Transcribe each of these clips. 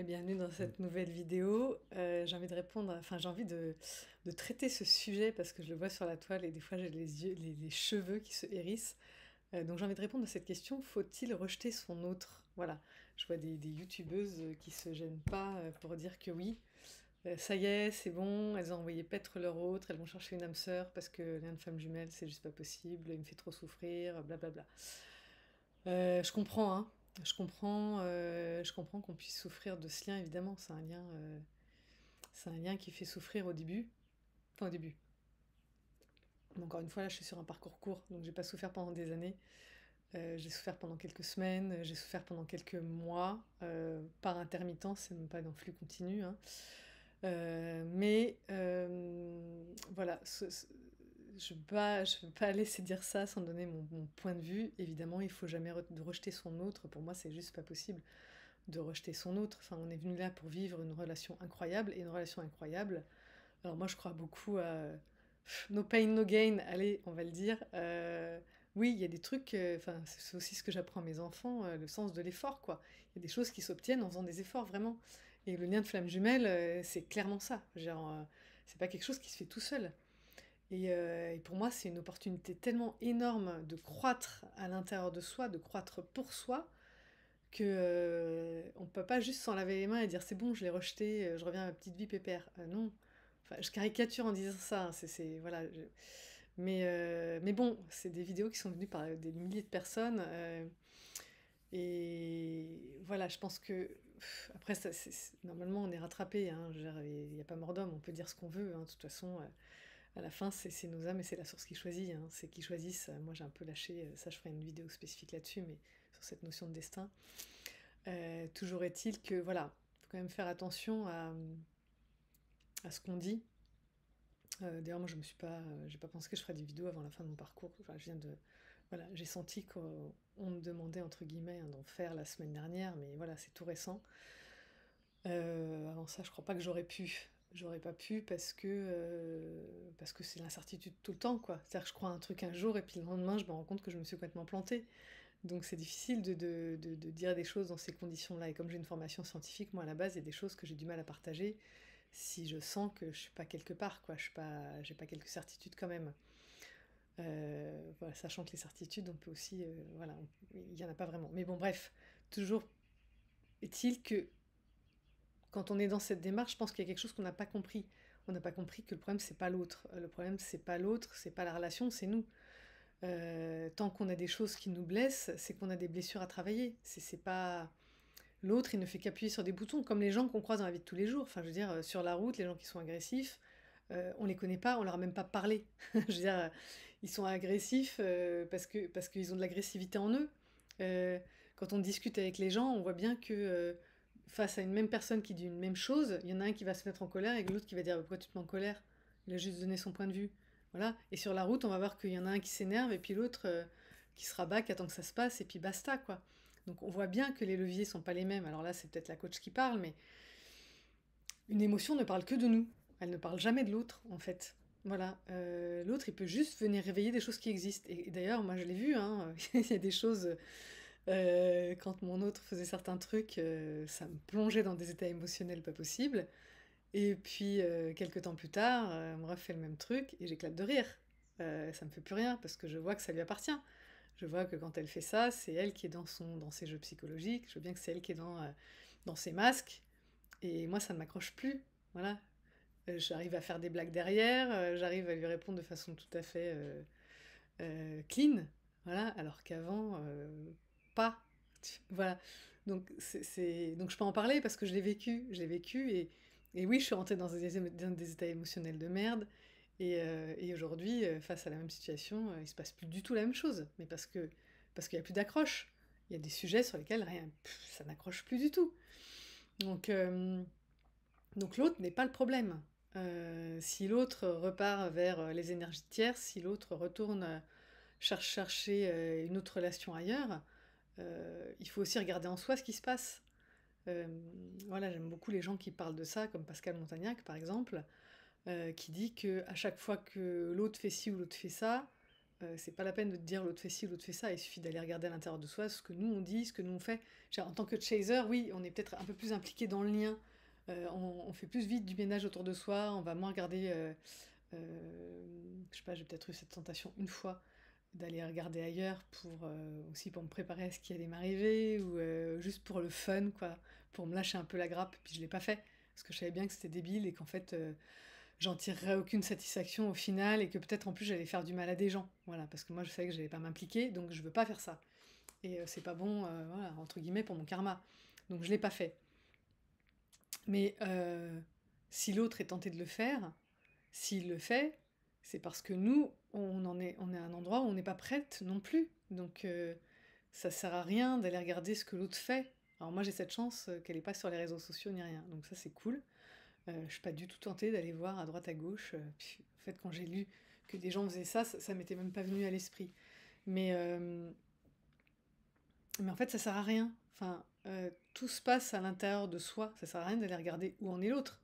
Bienvenue dans cette nouvelle vidéo. J'ai envie de répondre, enfin j'ai envie de traiter ce sujet parce que je le vois sur la toile et des fois j'ai les yeux, les cheveux qui se hérissent. Donc j'ai envie de répondre à cette question, faut-il rejeter son autre? Voilà, je vois des youtubeuses qui se gênent pas pour dire que oui, ça y est, c'est bon, elles ont envoyé paître leur autre, elles vont chercher une âme sœur parce que lien de femme jumelle c'est juste pas possible, il me fait trop souffrir, blablabla. Je comprends, hein. Je comprends qu'on puisse souffrir de ce lien, évidemment. C'est un lien qui fait souffrir au début. Enfin, au début. Mais encore une fois, là, je suis sur un parcours court, donc j'ai pas souffert pendant des années. J'ai souffert pendant quelques semaines, j'ai souffert pendant quelques mois, par intermittence, c'est même pas dans flux continu, hein. Voilà, je peux pas laisser dire ça sans donner mon point de vue. Évidemment, il faut jamais de rejeter son autre. Pour moi, c'est juste pas possible de rejeter son autre. Enfin, on est venu là pour vivre une relation incroyable, et une relation incroyable. Alors moi, je crois beaucoup à no pain, no gain. Allez, on va le dire. Oui, il y a des trucs. Enfin, c'est aussi ce que j'apprends à mes enfants, le sens de l'effort, quoi. Il y a des choses qui s'obtiennent en faisant des efforts, vraiment. Et le lien de flamme jumelle, c'est clairement ça. Genre, c'est pas quelque chose qui se fait tout seul. Et pour moi, c'est une opportunité tellement énorme de croître à l'intérieur de soi, de croître pour soi, que on peut pas juste s'en laver les mains et dire c'est bon, je l'ai rejeté, je reviens à ma petite vie pépère. Non. Enfin, je caricature en disant ça, hein, voilà. Mais bon, c'est des vidéos qui sont venues par des milliers de personnes. Et voilà, je pense que après, normalement, on est rattrapé. Hein, je veux dire, il n'y a pas mort d'homme, on peut dire ce qu'on veut. Hein, de toute façon, à la fin, c'est nos âmes et c'est la source qui choisit. Hein, c'est qui choisissent. Moi, j'ai un peu lâché. Ça, je ferai une vidéo spécifique là-dessus, mais sur cette notion de destin. Toujours est-il que, voilà, il faut quand même faire attention à ce qu'on dit. D'ailleurs, moi, j'ai pas pensé que je ferais des vidéos avant la fin de mon parcours. Enfin, voilà, j'ai senti qu'on me demandait entre guillemets hein, d'en faire la semaine dernière, mais voilà, c'est tout récent. Avant ça, je crois pas que j'aurais pu. J'aurais pas pu parce que c'est l'incertitude tout le temps, quoi. C'est-à-dire que je crois un truc un jour et puis le lendemain, je me rends compte que je me suis complètement plantée. Donc c'est difficile de dire des choses dans ces conditions-là. Et comme j'ai une formation scientifique, moi à la base, il y a des choses que j'ai du mal à partager si je sens que je suis pas quelque part, quoi. J'ai pas quelques certitudes quand même. Voilà, sachant que les certitudes, on peut aussi, voilà, il y en a pas vraiment. Mais bon, bref, toujours est-il que quand on est dans cette démarche, je pense qu'il y a quelque chose qu'on n'a pas compris. On n'a pas compris que le problème c'est pas l'autre. Le problème c'est pas l'autre, c'est pas la relation, c'est nous. Tant qu'on a des choses qui nous blessent, c'est qu'on a des blessures à travailler. C'est pas l'autre, il ne fait qu'appuyer sur des boutons, comme les gens qu'on croise dans la vie de tous les jours. Enfin, je veux dire, sur la route, les gens qui sont agressifs, on les connaît pas, on leur a même pas parlé. Je veux dire, ils sont agressifs parce qu'ils ont de l'agressivité en eux. Euh, Quand on discute avec les gens, on voit bien que face à une même personne qui dit une même chose, il y en a un qui va se mettre en colère et l'autre qui va dire pourquoi tu te mets en colère? Il a juste donné son point de vue. Voilà. Et sur la route, on va voir qu'il y en a un qui s'énerve et puis l'autre qui se rabat, qui attend que ça se passe et puis basta quoi. Donc on voit bien que les leviers sont pas les mêmes. Alors là, c'est peut-être la coach qui parle, mais une émotion ne parle que de nous. Elle ne parle jamais de l'autre, en fait. Voilà. L'autre, il peut juste venir réveiller des choses qui existent. Et d'ailleurs, moi, je l'ai vu, hein, il y a des choses. Quand mon autre faisait certains trucs, ça me plongeait dans des états émotionnels pas possibles. Et puis, quelques temps plus tard, elle me refait le même truc et j'éclate de rire. Ça me fait plus rien parce que je vois que ça lui appartient. Je vois que quand elle fait ça, c'est elle qui est dans ses jeux psychologiques. Je vois bien que c'est elle qui est dans ses masques. Et moi, ça ne m'accroche plus. Voilà. J'arrive à faire des blagues derrière, j'arrive à lui répondre de façon tout à fait clean. Voilà. Alors qu'avant, pas. Voilà. Donc je peux en parler parce que je l'ai vécu. Je l'ai vécu et oui, je suis rentrée dans des états émotionnels de merde. Et aujourd'hui, face à la même situation, il se passe plus du tout la même chose. Mais parce qu'il n'y a plus d'accroche. Il y a des sujets sur lesquels rien, ça n'accroche plus du tout. Donc, euh, donc l'autre n'est pas le problème. Si l'autre repart vers les énergies de tierce, si l'autre retourne chercher une autre relation ailleurs, il faut aussi regarder en soi ce qui se passe. Euh, voilà, j'aime beaucoup les gens qui parlent de ça, comme Pascal Montagnac par exemple, qui dit que à chaque fois que l'autre fait ci ou l'autre fait ça, C'est pas la peine de te dire l'autre fait ci, l'autre fait ça, il suffit d'aller regarder à l'intérieur de soi ce que nous on dit, ce que nous on fait. En tant que chaser, oui, on est peut-être un peu plus impliqué dans le lien, on fait plus vite du ménage autour de soi, on va moins regarder, je sais pas, j'ai peut-être eu cette tentation une fois d'aller regarder ailleurs aussi pour me préparer à ce qui allait m'arriver, ou juste pour le fun, quoi, pour me lâcher un peu la grappe, puis je l'ai pas fait, parce que je savais bien que c'était débile et qu'en fait, j'en tirerais aucune satisfaction au final, et que peut-être en plus j'allais faire du mal à des gens, voilà, parce que moi je savais que j'allais pas m'impliquer, donc je veux pas faire ça. Et c'est pas bon, voilà, entre guillemets, pour mon karma. Donc je l'ai pas fait. Mais si l'autre est tenté de le faire, s'il le fait, c'est parce que nous, on est à un endroit où on n'est pas prête non plus. Donc ça sert à rien d'aller regarder ce que l'autre fait. Alors moi j'ai cette chance qu'elle n'est pas sur les réseaux sociaux ni rien, donc ça c'est cool. Je suis pas du tout tentée d'aller voir à droite à gauche. Puis, en fait, quand j'ai lu que des gens faisaient ça, ça m'était même pas venu à l'esprit. Mais, mais en fait, ça sert à rien. Enfin, tout se passe à l'intérieur de soi. Ça sert à rien d'aller regarder où en est l'autre.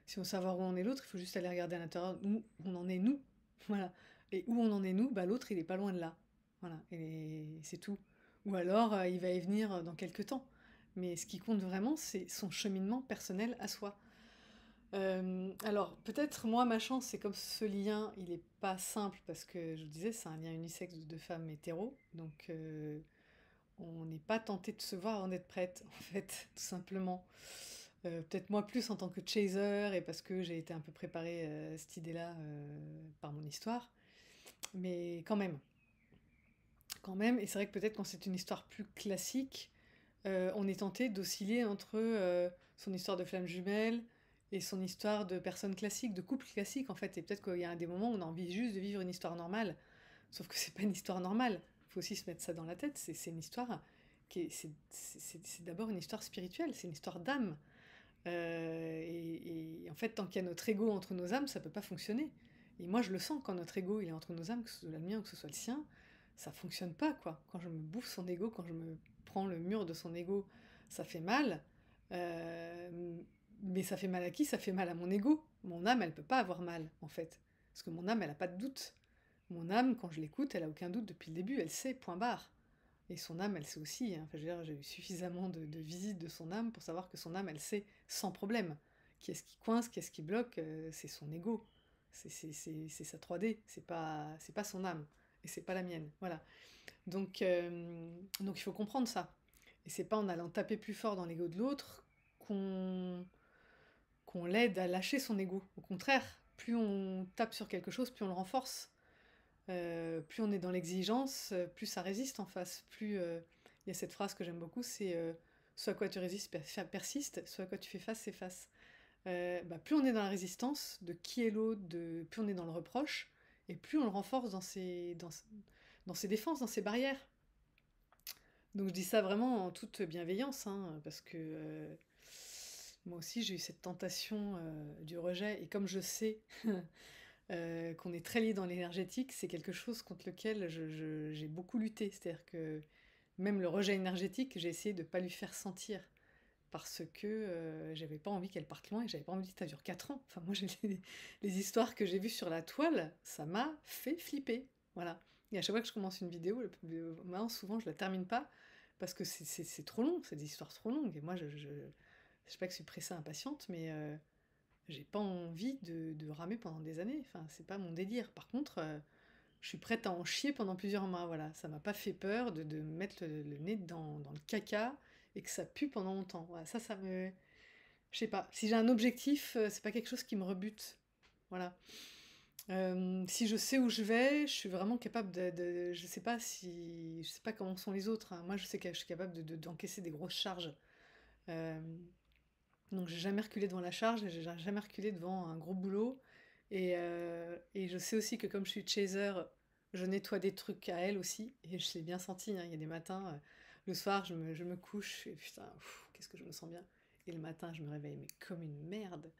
Si on veut savoir où en est l'autre, il faut juste aller regarder à l'intérieur où on en est nous. Voilà. Et où on en est nous, bah, l'autre, il est pas loin de là. Voilà. Et c'est tout. Ou alors, il va y venir dans quelques temps. Mais ce qui compte vraiment, c'est son cheminement personnel à soi. Alors, peut-être, moi, ma chance, c'est comme ce lien, il est pas simple parce que, je vous disais, c'est un lien unisexe de deux femmes hétéros. Donc, on n'est pas tenté de se voir avant d'être prête, en fait, tout simplement. Peut-être moi plus en tant que chaser et parce que j'ai été un peu préparée à cette idée-là par mon histoire. Mais quand même, et c'est vrai que peut-être quand c'est une histoire plus classique, on est tenté d'osciller entre son histoire de flamme jumelle et son histoire de personne classique, de couple classique en fait. Et peut-être qu'il y a des moments où on a envie juste de vivre une histoire normale, sauf que c'est pas une histoire normale. Il faut aussi se mettre ça dans la tête. C'est une histoire c'est d'abord une histoire spirituelle, c'est une histoire d'âme. Et en fait, tant qu'il y a notre ego entre nos âmes, ça peut pas fonctionner. Et moi, je le sens quand notre ego il est entre nos âmes, que ce soit le mien ou que ce soit le sien, ça fonctionne pas quoi. Quand je me bouffe son ego, quand je me prends le mur de son ego, ça fait mal. Euh, mais ça fait mal à qui? Ça fait mal à mon ego. Mon âme, elle peut pas avoir mal en fait, parce que mon âme, elle a pas de doute. Mon âme, quand je l'écoute, elle a aucun doute depuis le début. Elle sait, point barre. Et son âme, elle sait aussi, hein. Enfin, je veux dire, j'ai eu suffisamment de visites de son âme pour savoir que son âme, elle sait sans problème. Qui est-ce qui coince, qui est-ce qui bloque, c'est son ego. C'est sa 3D, c'est pas son âme. Et c'est pas la mienne. Voilà. Donc il faut comprendre ça. Et c'est pas en allant taper plus fort dans l'ego de l'autre qu'on qu'on l'aide à lâcher son ego. Au contraire, plus on tape sur quelque chose, plus on le renforce. Plus on est dans l'exigence, plus ça résiste en face. Plus il y a cette phrase que j'aime beaucoup, c'est ce à quoi tu résistes persiste, ce à quoi tu fais face s'efface. Plus on est dans la résistance de qui est l'autre, plus on est dans le reproche, et plus on le renforce dans ses défenses, dans ses barrières. Donc je dis ça vraiment en toute bienveillance, hein, parce que moi aussi j'ai eu cette tentation du rejet, et comme je sais qu'on est très lié dans l'énergétique, c'est quelque chose contre lequel j'ai beaucoup lutté. C'est-à-dire que même le rejet énergétique, j'ai essayé de ne pas lui faire sentir. Parce que j'avais pas envie qu'elle parte loin et j'avais pas envie que ça dure 4 ans. Enfin, moi, les histoires que j'ai vues sur la toile, ça m'a fait flipper. Voilà. Et à chaque fois que je commence une vidéo, maintenant, souvent, je la termine pas parce que c'est trop long, c'est des histoires trop longues. Et moi, je sais pas que je suis pressée impatiente, mais j'ai pas envie de ramer pendant des années. Enfin, c'est pas mon délire. Par contre, je suis prête à en chier pendant plusieurs mois. Voilà, ça m'a pas fait peur de mettre le nez dans le caca et que ça pue pendant longtemps. Voilà, ça me. Je sais pas. Si j'ai un objectif, c'est pas quelque chose qui me rebute. Voilà. Si je sais où je vais, je suis vraiment capable je sais pas si. Je sais pas comment sont les autres, hein. Moi, je sais que je suis capable d'encaisser des grosses charges. Euh, donc j'ai jamais reculé devant la charge, j'ai jamais reculé devant un gros boulot. Et je sais aussi que comme je suis chaser, je nettoie des trucs à elle aussi. Et je l'ai bien senti, hein. Il y a des matins, le soir, je me couche et putain, qu'est-ce que je me sens bien. Et le matin, je me réveille mais comme une merde.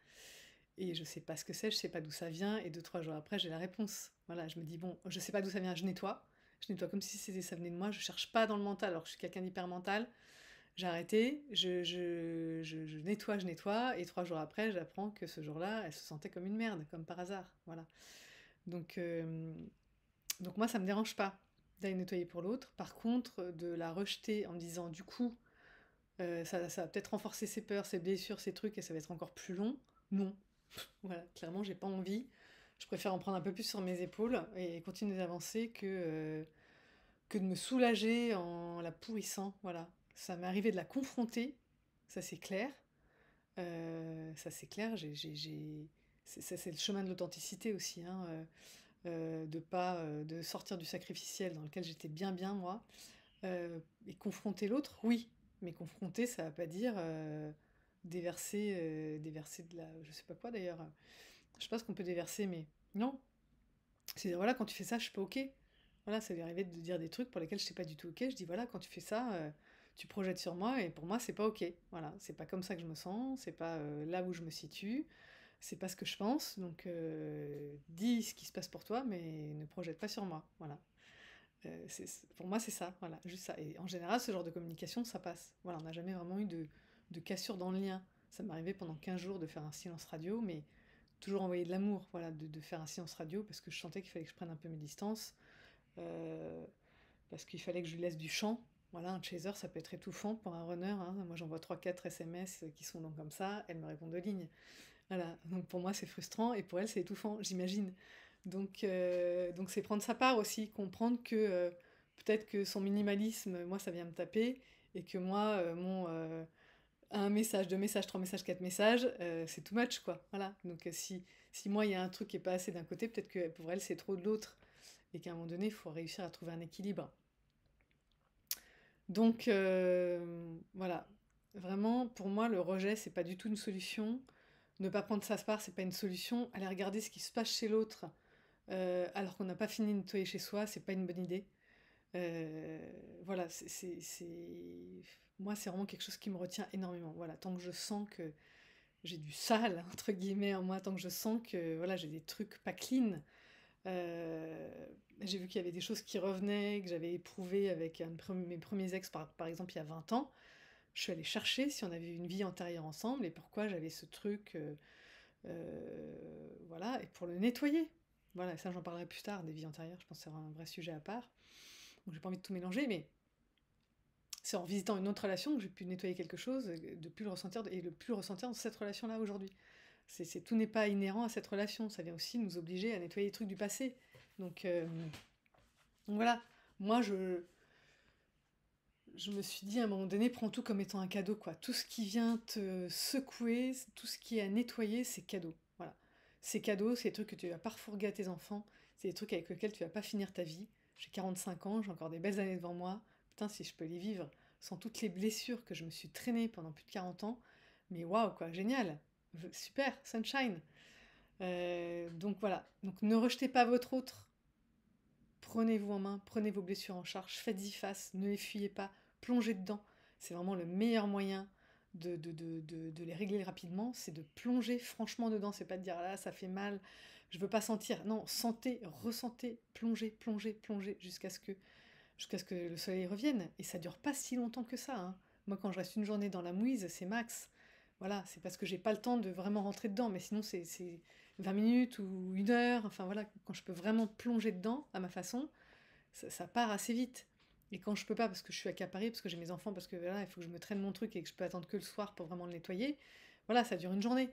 Et je sais pas ce que c'est, je sais pas d'où ça vient. Et 2, 3 jours après, j'ai la réponse. Voilà, je me dis, bon, je sais pas d'où ça vient, je nettoie. Je nettoie comme si ça venait de moi. Je cherche pas dans le mental, alors que je suis quelqu'un d'hyper mental. J'ai arrêté, je nettoie, et 3 jours après, j'apprends que ce jour-là, elle se sentait comme une merde, comme par hasard, voilà. Donc, Donc moi, ça me dérange pas d'aller nettoyer pour l'autre. Par contre, de la rejeter en me disant, du coup, ça va peut-être renforcer ses peurs, ses blessures, ses trucs, et ça va être encore plus long. Non. Voilà, clairement, j'ai pas envie. Je préfère en prendre un peu plus sur mes épaules et continuer d'avancer que de me soulager en la pourrissant. Voilà. Ça m'est arrivé de la confronter, ça c'est clair. Ça c'est clair, c'est le chemin de l'authenticité aussi, hein, de pas de sortir du sacrificiel dans lequel j'étais bien moi, et confronter l'autre, oui, mais confronter, ça va pas dire déverser de la, je sais pas quoi d'ailleurs, je sais pas ce qu'on peut déverser, mais non, c'est voilà, quand tu fais ça, je suis pas ok. Voilà, ça lui arrivait de dire des trucs pour lesquels je n'étais pas du tout ok. Je dis voilà, quand tu fais ça, tu projettes sur moi et pour moi, c'est pas ok. Voilà, c'est pas comme ça que je me sens, c'est pas là où je me situe, c'est pas ce que je pense. Donc dis ce qui se passe pour toi, mais ne projette pas sur moi. Voilà. Pour moi, c'est ça. Voilà, juste ça. Et en général, ce genre de communication, ça passe. Voilà, on n'a jamais vraiment eu de cassure dans le lien. Ça m'est arrivé pendant 15 jours de faire un silence radio, mais toujours envoyer de l'amour, voilà, de faire un silence radio parce que je sentais qu'il fallait que je prenne un peu mes distances, euh, parce qu'il fallait que je lui laisse du champ. Voilà, un chaser, ça peut être étouffant pour un runner, hein. Moi, j'envoie 3-4 SMS qui sont donc comme ça, elle me répond 2 lignes. Voilà, donc pour moi, c'est frustrant et pour elle, c'est étouffant, j'imagine. Donc c'est prendre sa part aussi, comprendre que peut-être que son minimalisme, moi, ça vient me taper et que moi, un message, 2 messages, 3 messages, 4 messages, c'est too much, quoi. Voilà. Donc si moi, il y a un truc qui est pas assez d'un côté, peut-être que pour elle, c'est trop de l'autre. Et qu'à un moment donné, il faut réussir à trouver un équilibre. Donc, voilà. Vraiment, pour moi, le rejet, c'est pas du tout une solution. Ne pas prendre sa part, c'est pas une solution. Aller regarder ce qui se passe chez l'autre, alors qu'on n'a pas fini de nettoyer chez soi, c'est pas une bonne idée. Voilà, moi, c'est vraiment quelque chose qui me retient énormément. Voilà, tant que je sens que j'ai du sale, entre guillemets, en moi, tant que je sens que voilà, j'ai des trucs pas clean, j'ai vu qu'il y avait des choses qui revenaient, que j'avais éprouvées avec mes premiers ex, par exemple, il y a 20 ans. Je suis allée chercher si on avait eu une vie antérieure ensemble et pourquoi j'avais ce truc, voilà, et pour le nettoyer. Voilà, ça j'en parlerai plus tard, des vies antérieures, je pense que c'est un vrai sujet à part. Donc j'ai pas envie de tout mélanger, mais c'est en visitant une autre relation que j'ai pu nettoyer quelque chose, de plus le ressentir, et le plus le ressentir dans cette relation-là aujourd'hui. Tout n'est pas inhérent à cette relation, ça vient aussi nous obliger à nettoyer les trucs du passé. Donc, donc voilà, moi je me suis dit à un moment donné, prends tout comme étant un cadeau, quoi. Tout ce qui vient te secouer, tout ce qui est à nettoyer, c'est cadeau. Voilà. C'est cadeau, c'est des trucs que tu vas pas refourguer à tes enfants, c'est des trucs avec lesquels tu vas pas finir ta vie. J'ai 45 ans, j'ai encore des belles années devant moi. Putain, si je peux les vivre sans toutes les blessures que je me suis traînées pendant plus de 40 ans, mais waouh, quoi, génial. Super, sunshine. Donc voilà, donc ne rejetez pas votre autre, prenez-vous en main, prenez vos blessures en charge, faites-y face, ne les fuyez pas, plongez dedans. C'est vraiment le meilleur moyen de les régler rapidement, c'est de plonger franchement dedans, c'est pas de dire ah là ça fait mal, je veux pas sentir. Non, sentez, ressentez, plongez, plongez, plongez jusqu'à ce que le soleil revienne. Et ça dure pas si longtemps que ça, hein. Moi quand je reste une journée dans la mouise, c'est max. Voilà, c'est parce que j'ai pas le temps de vraiment rentrer dedans, mais sinon c'est 20 minutes ou 1 heure, enfin voilà, quand je peux vraiment plonger dedans à ma façon, ça part assez vite. Et quand je peux pas, parce que je suis accaparée, parce que j'ai mes enfants, parce que voilà, il faut que je me traîne mon truc et que je peux attendre que le soir pour vraiment le nettoyer, voilà, ça dure une journée.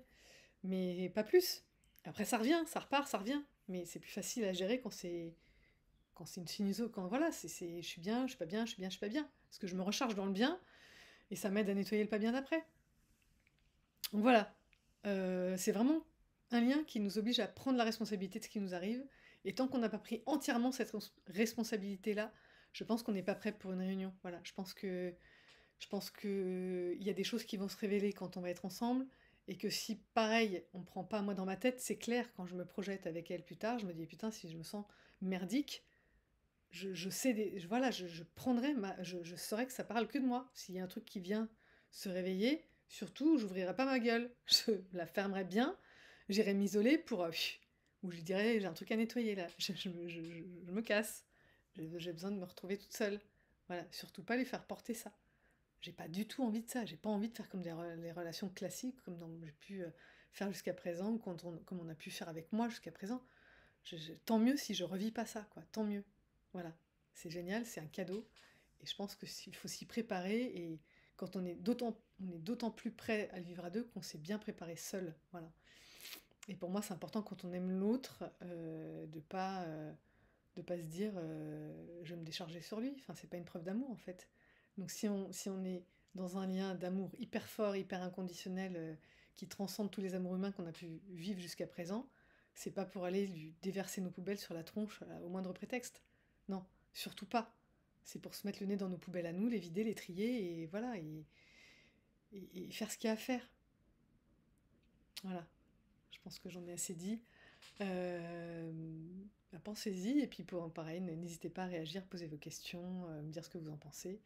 Mais pas plus. Après ça revient, ça repart, ça revient. Mais c'est plus facile à gérer quand c'est une sinuso, quand voilà, je suis bien, je suis pas bien, je suis bien, je suis pas bien. Parce que je me recharge dans le bien et ça m'aide à nettoyer le pas bien d'après. Donc voilà, c'est vraiment un lien qui nous oblige à prendre la responsabilité de ce qui nous arrive. Et tant qu'on n'a pas pris entièrement cette responsabilité-là, je pense qu'on n'est pas prêt pour une réunion. Voilà, je pense que il y a des choses qui vont se révéler quand on va être ensemble. Et que si, pareil, on ne prend pas moi dans ma tête, c'est clair, quand je me projette avec elle plus tard, je me dis, putain, si je me sens merdique, je sais, voilà, je prendrai, je saurais que ça parle que de moi. S'il y a un truc qui vient se réveiller, surtout, j'ouvrirai pas ma gueule. Je la fermerai bien, j'irai m'isoler pour... ou je lui dirais, j'ai un truc à nettoyer là, je me casse. J'ai besoin de me retrouver toute seule. Voilà, surtout pas lui faire porter ça. J'ai pas du tout envie de ça. J'ai pas envie de faire comme les relations classiques, comme j'ai pu faire jusqu'à présent, ou comme on a pu faire avec moi jusqu'à présent. Tant mieux si je revis pas ça, quoi, tant mieux. Voilà, c'est génial, c'est un cadeau, et je pense qu'il faut s'y préparer, et quand on est d'autant plus prêt à le vivre à deux qu'on s'est bien préparé seul, voilà. Et pour moi, c'est important quand on aime l'autre, de pas se dire je vais me décharger sur lui. Enfin, c'est pas une preuve d'amour en fait. Donc si on est dans un lien d'amour hyper fort, hyper inconditionnel, qui transcende tous les amours humains qu'on a pu vivre jusqu'à présent, c'est pas pour aller lui déverser nos poubelles sur la tronche au moindre prétexte. Non, surtout pas. C'est pour se mettre le nez dans nos poubelles à nous, les vider, les trier, et voilà, et faire ce qu'il y a à faire. Voilà, je pense que j'en ai assez dit. Euh, Pensez-y, et puis pareil, n'hésitez pas à réagir, poser vos questions, me dire ce que vous en pensez,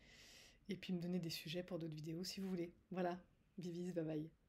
et puis me donner des sujets pour d'autres vidéos si vous voulez. Voilà, bivis, bye bye.